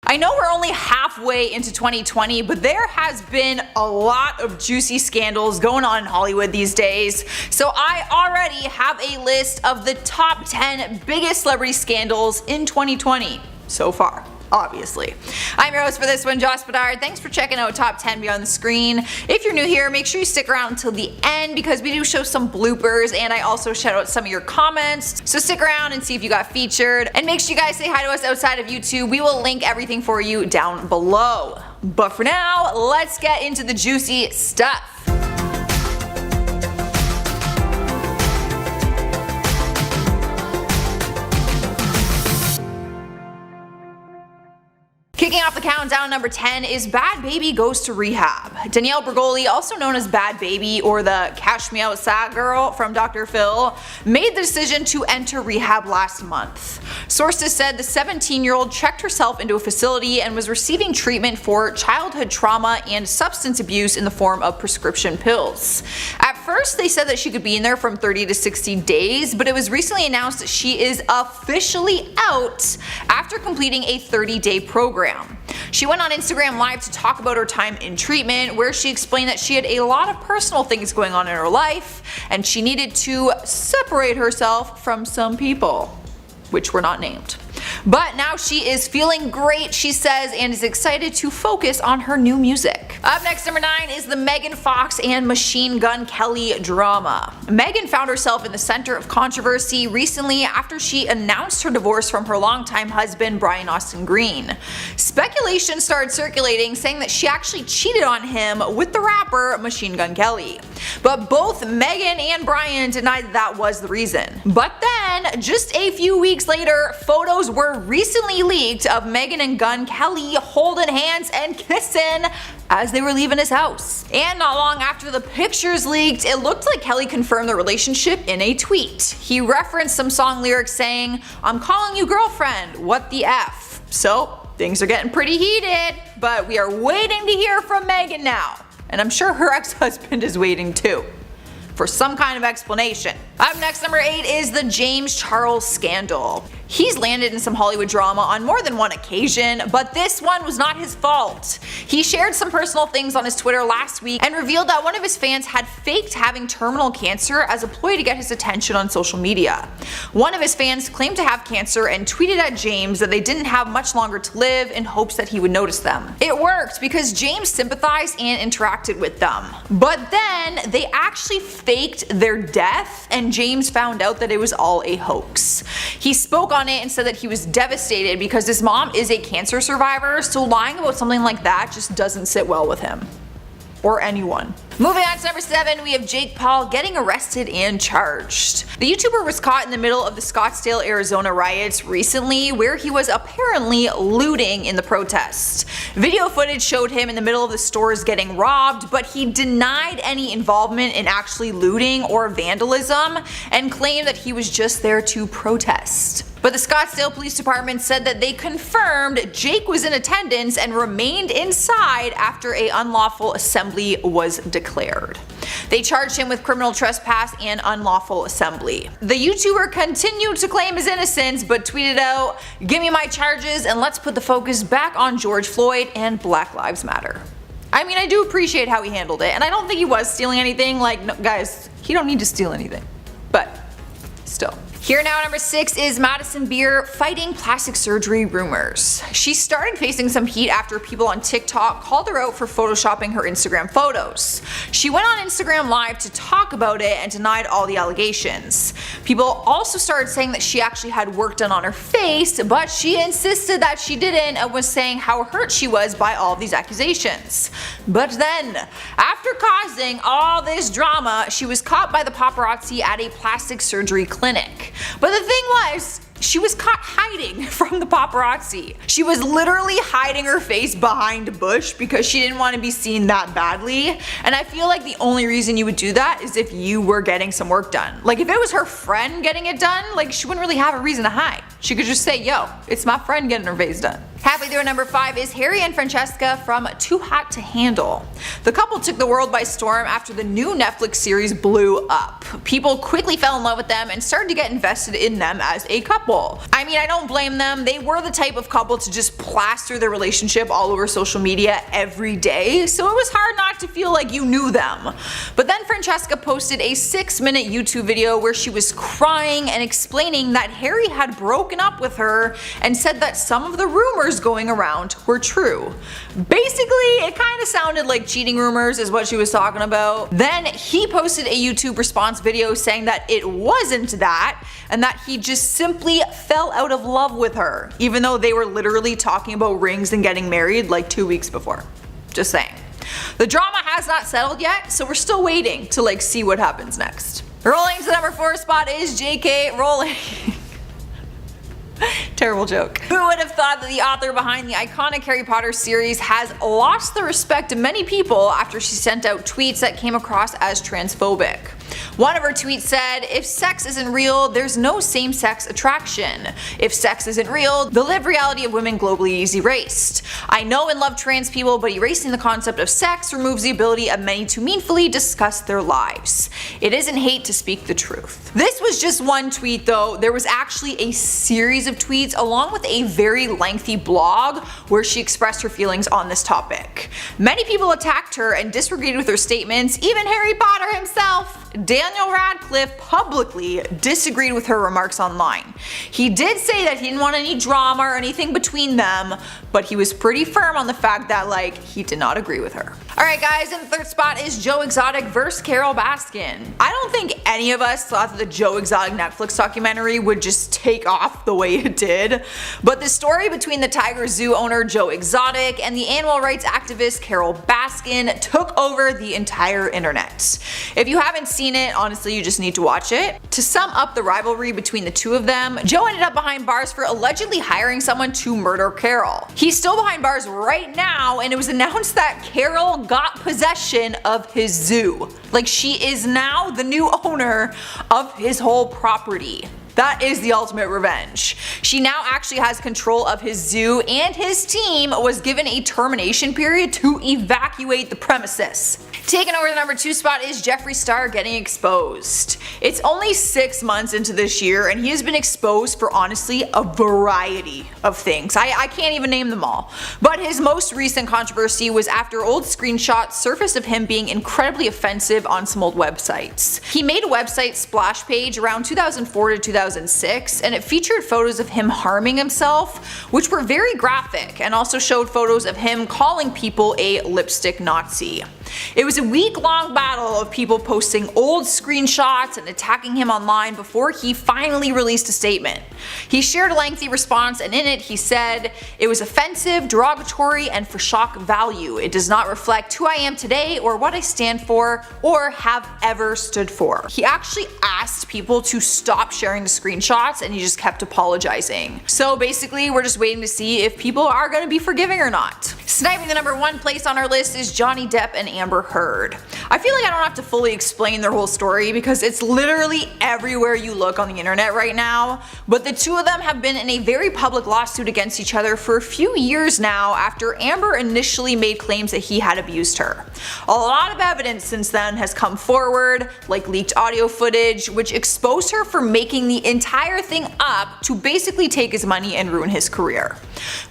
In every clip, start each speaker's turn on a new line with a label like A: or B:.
A: I know we're only halfway into 2020, but there has been a lot of juicy scandals going on in Hollywood these days, so I already have a list of the top 10 biggest celebrity scandals in 2020 so far. Obviously. I'm your host for this one, Joss Bedard. Thanks for checking out Top 10 Beyond the Screen. If you're new here, make sure you stick around until the end because we do show some bloopers and I also shout out some of your comments. So stick around and see if you got featured. And make sure you guys say hi to us outside of YouTube. We will link everything for you down below. But for now, let's get into the juicy stuff. Kicking off the countdown, number 10 is Bad Baby goes to rehab. Danielle Bregoli, also known as Bad Baby or the Cash Me Outside girl from Dr. Phil, made the decision to enter rehab last month. Sources said the 17-year-old checked herself into a facility and was receiving treatment for childhood trauma and substance abuse in the form of prescription pills. At first, they said that she could be in there from 30 to 60 days, but it was recently announced that she is officially out after completing a 30-day program. She went on Instagram Live to talk about her time in treatment, where she explained that she had a lot of personal things going on in her life and she needed to separate herself from some people, which were not named. But now she is feeling great, she says, and is excited to focus on her new music. Up next, number 9 is the Megan Fox and Machine Gun Kelly drama. Megan found herself in the center of controversy recently after she announced her divorce from her longtime husband Brian Austin Green. Speculation started circulating saying that she actually cheated on him with the rapper Machine Gun Kelly. But both Megan and Brian denied that was the reason. But then, just a few weeks later, photos were recently leaked of Megan and Gun Kelly holding hands and kissing as they were leaving his house. And not long after the pictures leaked, it looked like Kelly confirmed the relationship in a tweet. He referenced some song lyrics saying, "I'm calling you girlfriend, what the F?" So things are getting pretty heated, but we are waiting to hear from Megan now. And I'm sure her ex-husband is waiting too, for some kind of explanation. Up next, number 8 is the James Charles scandal. He's landed in some Hollywood drama on more than one occasion, but this one was not his fault. He shared some personal things on his Twitter last week and revealed that one of his fans had faked having terminal cancer as a ploy to get his attention on social media. One of his fans claimed to have cancer and tweeted at James that they didn't have much longer to live in hopes that he would notice them. It worked because James sympathized and interacted with them. But then they actually faked their death and James found out that it was all a hoax. He spoke on it and said that he was devastated because his mom is a cancer survivor, so lying about something like that just doesn't sit well with him. Or anyone. Moving on to number 7, we have Jake Paul getting arrested and charged. The YouTuber was caught in the middle of the Scottsdale, Arizona riots recently, where he was apparently looting in the protest. Video footage showed him in the middle of the stores getting robbed, but he denied any involvement in actually looting or vandalism and claimed that he was just there to protest. But the Scottsdale Police Department said that they confirmed Jake was in attendance and remained inside after an unlawful assembly was declared. They charged him with criminal trespass and unlawful assembly. The YouTuber continued to claim his innocence but tweeted out, "Give me my charges and let's put the focus back on George Floyd and Black Lives Matter." I mean, I do appreciate how he handled it, and I don't think he was stealing anything. Like, no, guys, he don't need to steal anything. But still. Here now, number 6 is Madison Beer fighting plastic surgery rumors. She started facing some heat after people on TikTok called her out for photoshopping her Instagram photos. She went on Instagram Live to talk about it and denied all the allegations. People also started saying that she actually had work done on her face, but she insisted that she didn't and was saying how hurt she was by all of these accusations. But then, after causing all this drama, she was caught by the paparazzi at a plastic surgery clinic. But the thing was, she was caught hiding from the paparazzi. She was literally hiding her face behind a bush because she didn't want to be seen that badly. And I feel like the only reason you would do that is if you were getting some work done. Like if it was her friend getting it done, like she wouldn't really have a reason to hide. She could just say, "Yo, it's my friend getting her face done." Halfway through number 5 is Harry and Francesca from Too Hot to Handle. The couple took the world by storm after the new Netflix series blew up. People quickly fell in love with them and started to get invested in them as a couple. I mean, I don't blame them. They were the type of couple to just plaster their relationship all over social media every day, so it was hard not to feel like you knew them. But then Francesca posted a 6-minute YouTube video where she was crying and explaining that Harry had broken up with her and said that some of the rumors going around were true. Basically, it kind of sounded like cheating rumors is what she was talking about. Then he posted a YouTube response video saying that it wasn't that, and that he just simply fell out of love with her, even though they were literally talking about rings and getting married like 2 weeks before. Just saying. The drama has not settled yet, so we're still waiting to see what happens next. Rolling to the number 4 spot is JK Rowling. Terrible joke. Who would have thought that the author behind the iconic Harry Potter series has lost the respect of many people after she sent out tweets that came across as transphobic. One of her tweets said, "If sex isn't real, there's no same-sex attraction. If sex isn't real, the lived reality of women globally is erased. I know and love trans people, but erasing the concept of sex removes the ability of many to meaningfully discuss their lives. It isn't hate to speak the truth." This was just one tweet though. There was actually a series of tweets along with a very lengthy blog where she expressed her feelings on this topic. Many people attacked her and disagreed with her statements, even Harry Potter himself. Daniel Radcliffe publicly disagreed with her remarks online. He did say that he didn't want any drama or anything between them, but he was pretty firm on the fact that he did not agree with her. Alright guys, in the 3rd spot is Joe Exotic vs. Carole Baskin. I don't think any of us thought that the Joe Exotic Netflix documentary would just take off the way it did, but the story between the Tiger Zoo owner Joe Exotic and the animal rights activist Carole Baskin took over the entire internet. If you haven't seen it, honestly you just need to watch it. To sum up the rivalry between the two of them, Joe ended up behind bars for allegedly hiring someone to murder Carole. He's still behind bars right now, and it was announced that Carole got possession of his zoo. She is now the new owner of his whole property. That is the ultimate revenge. She now actually has control of his zoo, and his team was given a termination period to evacuate the premises. Taking over the number 2 spot is Jeffree Star getting exposed. It's only 6 months into this year and he has been exposed for honestly a variety of things. I can't even name them all. But his most recent controversy was after old screenshots surfaced of him being incredibly offensive on some old websites. He made a website splash page around 2004 to 2006 and it featured photos of him harming himself, which were very graphic, and also showed photos of him calling people a lipstick Nazi. It was a week-long battle of people posting old screenshots and attacking him online before he finally released a statement. He shared a lengthy response, and in it he said, "It was offensive, derogatory, and for shock value. It does not reflect who I am today or what I stand for or have ever stood for." He actually asked people to stop sharing the screenshots and he just kept apologizing. So basically we're just waiting to see if people are going to be forgiving or not. Sniping the number 1 place on our list is Johnny Depp and Amber Heard. I feel like I don't have to fully explain their whole story because it's literally everywhere you look on the internet right now, but the two of them have been in a very public lawsuit against each other for a few years now after Amber initially made claims that he had abused her. A lot of evidence since then has come forward, like leaked audio footage, which exposed her for making the entire thing up to basically take his money and ruin his career.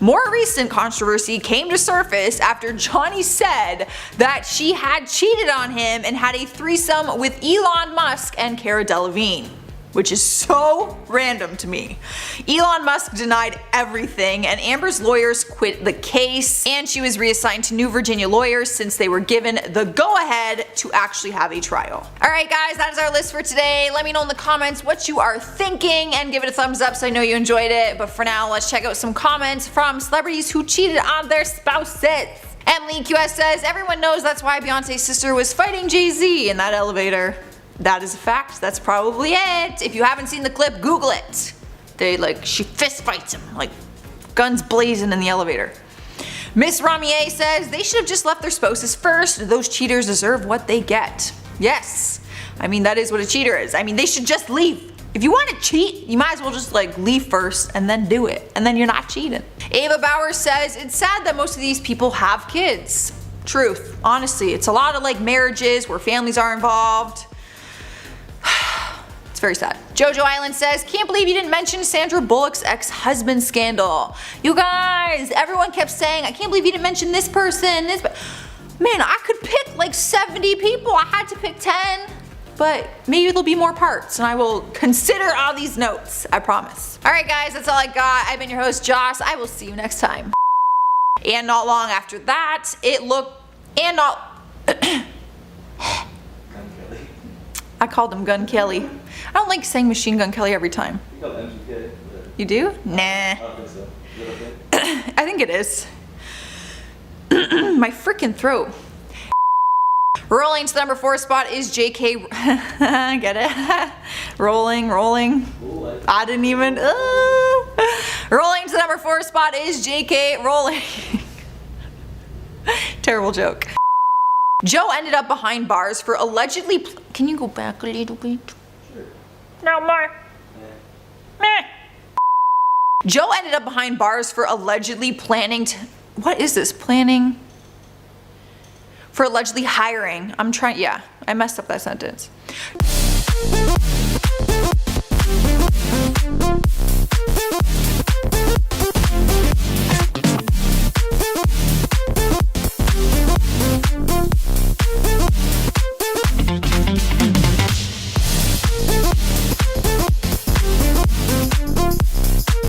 A: More recent controversy came to surface after Johnny said that she had cheated on him and had a threesome with Elon Musk and Cara Delevingne, which is so random to me. Elon Musk denied everything and Amber's lawyers quit the case, and she was reassigned to New Virginia lawyers since they were given the go-ahead to actually have a trial. Alright guys, that is our list for today. Let me know in the comments what you are thinking and give it a thumbs up so I know you enjoyed it. But for now, let's check out some comments from celebrities who cheated on their spouses. Emily QS says, "Everyone knows that's why Beyonce's sister was fighting Jay-Z in that elevator." That is a fact. That's probably it. If you haven't seen the clip, Google it. She fist fights him, guns blazing in the elevator. Miss Ramier says, "They should have just left their spouses first. Those cheaters deserve what they get." Yes. I mean, that is what a cheater is. I mean, they should just leave. If you want to cheat, you might as well just like leave first and then do it, and then you're not cheating. Ava Bauer says, it's sad that most of these people have kids. Truth. Honestly, it's a lot of like marriages where families are involved. It's very sad. Jojo Island says, can't believe you didn't mention Sandra Bullock's ex-husband scandal. You guys, everyone kept saying, I can't believe you didn't mention this person, this. Man, I could pick like 70 people. I had to pick 10. But maybe there'll be more parts and I will consider all these notes, I promise. Alright guys, that's all I got. I've been your host, Joss. I will see you next time. And not long after that, it looked, and not, I called him Gun Kelly. I don't like saying Machine Gun Kelly every time.
B: You call it MGK?
A: You do? Nah.
B: I don't think so. Is it okay?
A: I think it is. My freaking throat. Rolling to the number 4 spot is JK. Get it? rolling.
B: Ooh,
A: I didn't even. Rolling to the number 4 spot is JK Rowling. Terrible joke. Joe ended up behind bars for allegedly. Can you go back a little bit?
B: Sure.
A: No more. Meh. Joe ended up behind bars for allegedly planning to. What is this? Planning? For allegedly hiring. Yeah, I messed up that sentence.